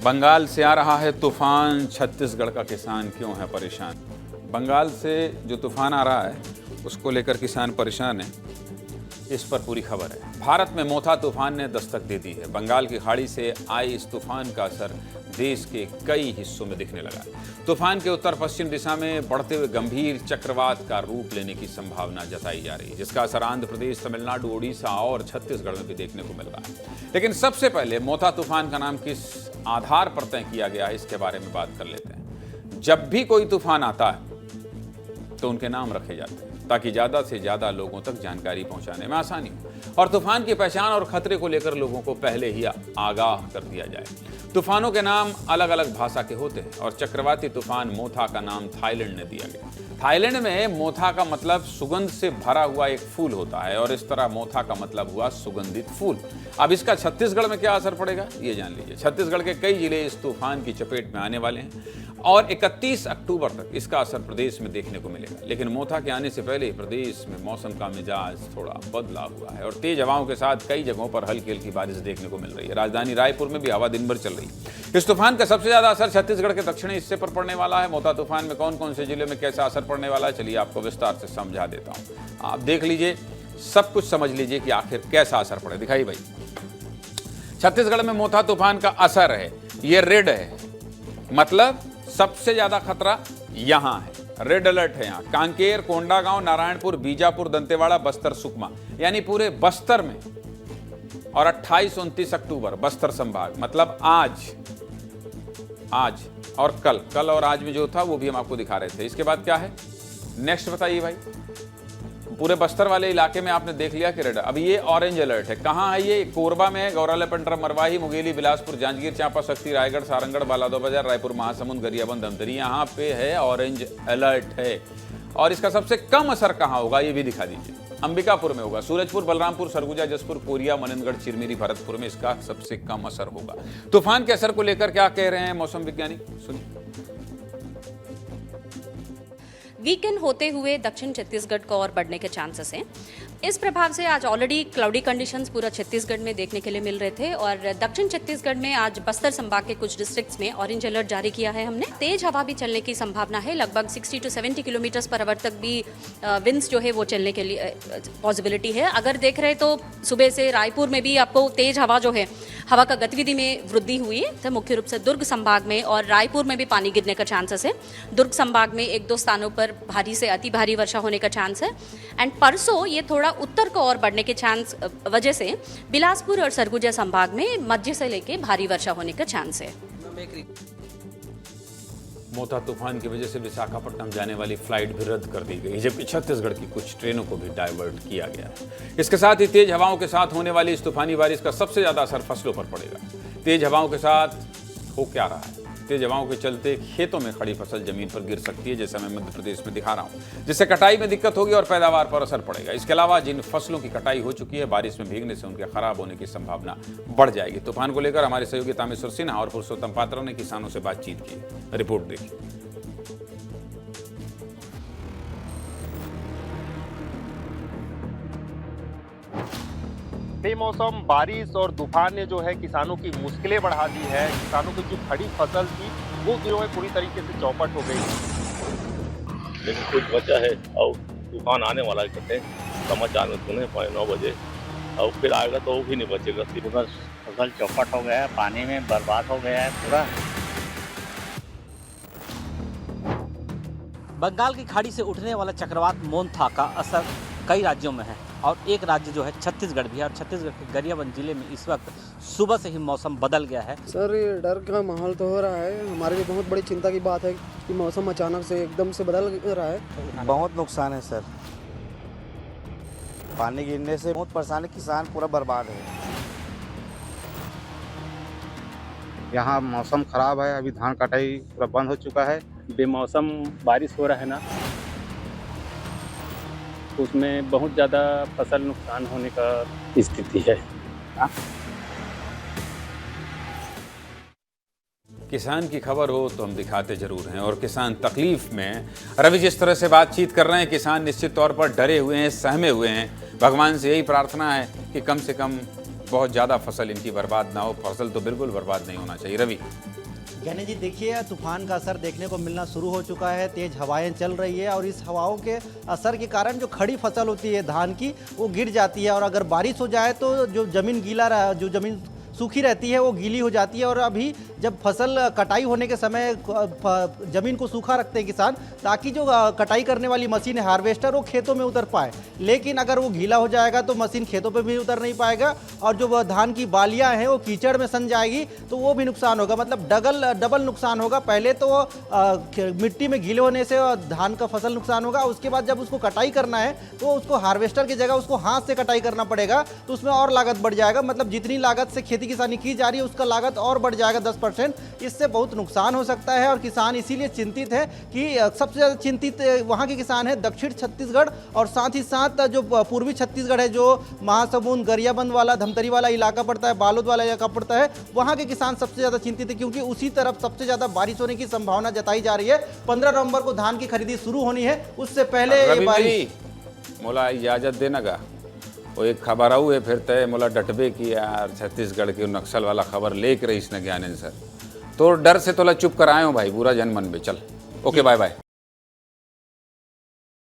बंगाल से आ रहा है तूफान, छत्तीसगढ़ का किसान क्यों है परेशान। बंगाल से जो तूफान आ रहा है उसको लेकर किसान परेशान है, इस पर पूरी खबर है। भारत में मोथा तूफान ने दस्तक दे दी है। बंगाल की खाड़ी से आए इस तूफान का असर देश के कई हिस्सों में दिखने लगा है। तूफान के उत्तर पश्चिम दिशा में बढ़ते हुए गंभीर चक्रवात का रूप लेने की संभावना जताई जा रही है, जिसका असर आंध्र प्रदेश, तमिलनाडु, ओडिशा और छत्तीसगढ़ में भी देखने को मिल रहा है। लेकिन सबसे पहले मोथा तूफान का नाम किस आधार पर तय किया गया है, इसके बारे में बात कर लेते हैं। जब भी कोई तूफान आता है तो उनके नाम रखे जाते हैं ताकि ज़्यादा से ज़्यादा लोगों तक जानकारी पहुंचाने में आसानी हो और तूफान की पहचान और खतरे को लेकर लोगों को पहले ही आगाह कर दिया जाए। तूफानों के नाम अलग अलग भाषा के होते हैं और चक्रवाती तूफान मोथा का नाम थाईलैंड ने दिया गया। थाईलैंड में मोथा का मतलब सुगंध से भरा हुआ एक फूल होता है और इस तरह मोथा का मतलब हुआ सुगंधित फूल। अब इसका छत्तीसगढ़ में क्या असर पड़ेगा ये जान लीजिए। छत्तीसगढ़ के कई जिले इस तूफान की चपेट में आने वाले हैं और 31 अक्टूबर तक इसका असर प्रदेश में देखने को मिलेगा। लेकिन मोथा के आने से पहले प्रदेश में मौसम का मिजाज थोड़ा बदला हुआ है और तेज हवाओं के साथ कई जगहों पर हल्की हल्की बारिश देखने को मिल रही है। राजधानी रायपुर में भी हवा दिन भर चल रही है। इस तूफान का सबसे ज्यादा असर छत्तीसगढ़ के दक्षिणी हिस्से पर पड़ने वाला है। मोथा तूफान में कौन कौन से जिले में कैसा असर पड़ने वाला है, चलिए आपको विस्तार से समझा देता हूं। आप देख लीजिए, सब कुछ समझ लीजिए कि आखिर कैसा असर पड़े। दिखाइए भाई, छत्तीसगढ़ में मोथा तूफान का असर है, ये रेड है, मतलब सबसे ज्यादा खतरा यहां है। रेड अलर्ट है यहां कांकेर, कोंडागांव, नारायणपुर, बीजापुर, दंतेवाड़ा, बस्तर, सुकमा, यानी पूरे बस्तर में। और 28-29 अक्टूबर बस्तर संभाग, मतलब आज और कल और आज में जो था वो भी हम आपको दिखा रहे थे। इसके बाद क्या है नेक्स्ट बताइए भाई। पूरे बस्तर वाले इलाके में आपने देख लिया कि रेड। अब ये ऑरेंज अलर्ट है, कहां है ये? कोरबा में है, गौराला, पंडरा, मरवाही, मुंगेली, बिलासपुर, जांजगीर चांपा, शक्ति, रायगढ़, सारंगढ़, बालादोबाजार, रायपुर, महासमुंद, गरियाबंद, धमतरी, यहाँ पे है ऑरेंज अलर्ट है। और इसका सबसे कम असर कहां होगा ये भी दिखा दीजिए। अंबिकापुर में होगा, सूरजपुर, बलरामपुर, सरगुजा, जसपुर, कोरिया, मननगढ़, चिरमिरी, भरतपुर में इसका सबसे कम असर होगा। तूफान के असर को लेकर क्या कह रहे हैं मौसम वैज्ञानिक, सुनिए। वीकेंड होते हुए दक्षिण छत्तीसगढ़ को और बढ़ने के चांसेस हैं। इस प्रभाव से आज ऑलरेडी क्लाउडी कंडीशंस पूरा छत्तीसगढ़ में देखने के लिए मिल रहे थे और दक्षिण छत्तीसगढ़ में आज बस्तर संभाग के कुछ डिस्ट्रिक्ट्स में ऑरेंज अलर्ट जारी किया है हमने। तेज हवा भी चलने की संभावना है, लगभग 60 to 70 किलोमीटर पर आवर तक भी विंड्स जो है वो चलने के लिए पॉसिबिलिटी है। अगर देख रहे तो सुबह से रायपुर में भी आपको तेज हवा जो है, हवा का गतिविधि में वृद्धि हुई है। तो मुख्य रूप से दुर्ग संभाग में और रायपुर में भी पानी गिरने का चांसेस है। दुर्ग संभाग में 1-2 स्थानों पर भारी से अति भारी वर्षा होने का चांस है। एंड परसों ये थोड़ा उत्तर को और बढ़ने के चांस वजह से बिलासपुर और सरगुजा संभाग में मध्य से लेके भारी वर्षा होने का चांस है। मोथा तूफान की वजह से विशाखापट्टनम जाने वाली फ्लाइट भी रद्द कर दी गई, जबकि छत्तीसगढ़ की कुछ ट्रेनों को भी डाइवर्ट किया गया है। इसके साथ ही तेज हवाओं के साथ होने वाली इस तूफानी बारिश का सबसे ज्यादा असर फसलों पर पड़ेगा। तेज हवाओं के साथ हो क्या रहा है, तेज हवाओं के चलते खेतों में खड़ी फसल जमीन पर गिर सकती है, जैसा मैं मध्य प्रदेश में दिखा रहा हूं, जिससे कटाई में दिक्कत होगी और पैदावार पर असर पड़ेगा। इसके अलावा जिन फसलों की कटाई हो चुकी है, बारिश में भीगने से उनके खराब होने की संभावना बढ़ जाएगी। तूफान को लेकर हमारे सहयोगी तामेश्वर सिन्हा और पुरुषोत्तम पात्रा ने किसानों से बातचीत की। रिपोर्ट देखिए। बेमौसम बारिश और तूफान ने जो है किसानों की मुश्किलें बढ़ा दी है। किसानों की जो खड़ी फसल थी वो जो है पूरी तरीके से चौपट हो गई। लेकिन कुछ बचा है और तूफान आने वाला है, कहते समाचार में सुने 9 बजे, और फिर आएगा तो वो भी नहीं बचेगा। पूरा फसल चौपट हो गया है, पानी में बर्बाद हो गया है पूरा। बंगाल की खाड़ी से उठने वाला चक्रवात मोथा का असर कई राज्यों में है और एक राज्य जो है छत्तीसगढ़ भी है और छत्तीसगढ़ के गरियाबंद जिले में इस वक्त सुबह से ही मौसम बदल गया है। सर ये डर का माहौल तो हो रहा है, हमारे लिए बहुत बड़ी चिंता की बात है कि मौसम अचानक से एकदम से बदल रहा है। बहुत नुकसान है सर, पानी गिरने से बहुत परेशान है, किसान पूरा बर्बाद है। यहाँ मौसम खराब है, अभी धान कटाई पूरा बंद हो चुका है। बेमौसम बारिश हो रहा है ना, उसमें बहुत ज़्यादा फसल नुकसान होने का स्थिति है। किसान की खबर हो तो हम दिखाते जरूर हैं और किसान तकलीफ में। रवि जिस तरह से बातचीत कर रहे हैं, किसान निश्चित तौर पर डरे हुए हैं, सहमे हुए हैं। भगवान से यही प्रार्थना है कि कम बहुत ज़्यादा फसल इनकी बर्बाद ना हो। फसल तो बिल्कुल बर्बाद नहीं होना चाहिए। रवि, ज्ञानी जी देखिए, तूफान का असर देखने को मिलना शुरू हो चुका है। तेज हवाएं चल रही है और इस हवाओं के असर के कारण जो खड़ी फसल होती है धान की, वो गिर जाती है। और अगर बारिश हो जाए तो जो ज़मीन गीला रहा, जो ज़मीन सूखी रहती है वो गीली हो जाती है। और अभी जब फसल कटाई होने के समय ज़मीन को सूखा रखते हैं किसान, ताकि जो कटाई करने वाली मशीन है हार्वेस्टर, वो खेतों में उतर पाए। लेकिन अगर वो गीला हो जाएगा तो मशीन खेतों पे भी उतर नहीं पाएगा और जो वह धान की बालियां हैं वो कीचड़ में सन जाएगी, तो वो भी नुकसान होगा। मतलब डबल नुकसान होगा। पहले तो मिट्टी में गीले होने से धान का फसल नुकसान होगा, उसके बाद जब उसको कटाई करना है तो उसको हार्वेस्टर की जगह उसको हाथ से कटाई करना पड़ेगा, तो उसमें और लागत बढ़ जाएगा। मतलब जितनी लागत से खेती किसानी की जा रही है उसका लागत और बढ़ जाएगा 10%। इससे बहुत नुकसान हो सकता है और किसान इसीलिए चिंतित है कि सबसे ज़्यादा चिंतित वहाँ के किसान है दक्षिण छत्तीसगढ़ और साथ ही साथ जो पूर्वी छत्तीसगढ़ है, जो महासमुंद, गरियाबंद वाला, धमतरी वाला इलाका पड़ता है, बालोद वाला इलाका पड़ता है, वहाँ के किसान सबसे ज़्यादा चिंतित है क्योंकि उसी तरफ सबसे ज़्यादा बारिश होने की संभावना जताई जा रही है। 15 नवंबर को धान की खरीदी शुरू होनी है, उससे पहले रवि बारिश। भाई, मोला इजाज़त देना गा। वो एक खबर आऊ है फिर तय मोला डटबे की यार, छत्तीसगढ़ की नक्सल वाला खबर लेके रही इसने ज्ञानेंद्र सर, तो डर से तोला चुप कराए हो भाई, बुरा जन मन में। चल, ओके, बाय बाय।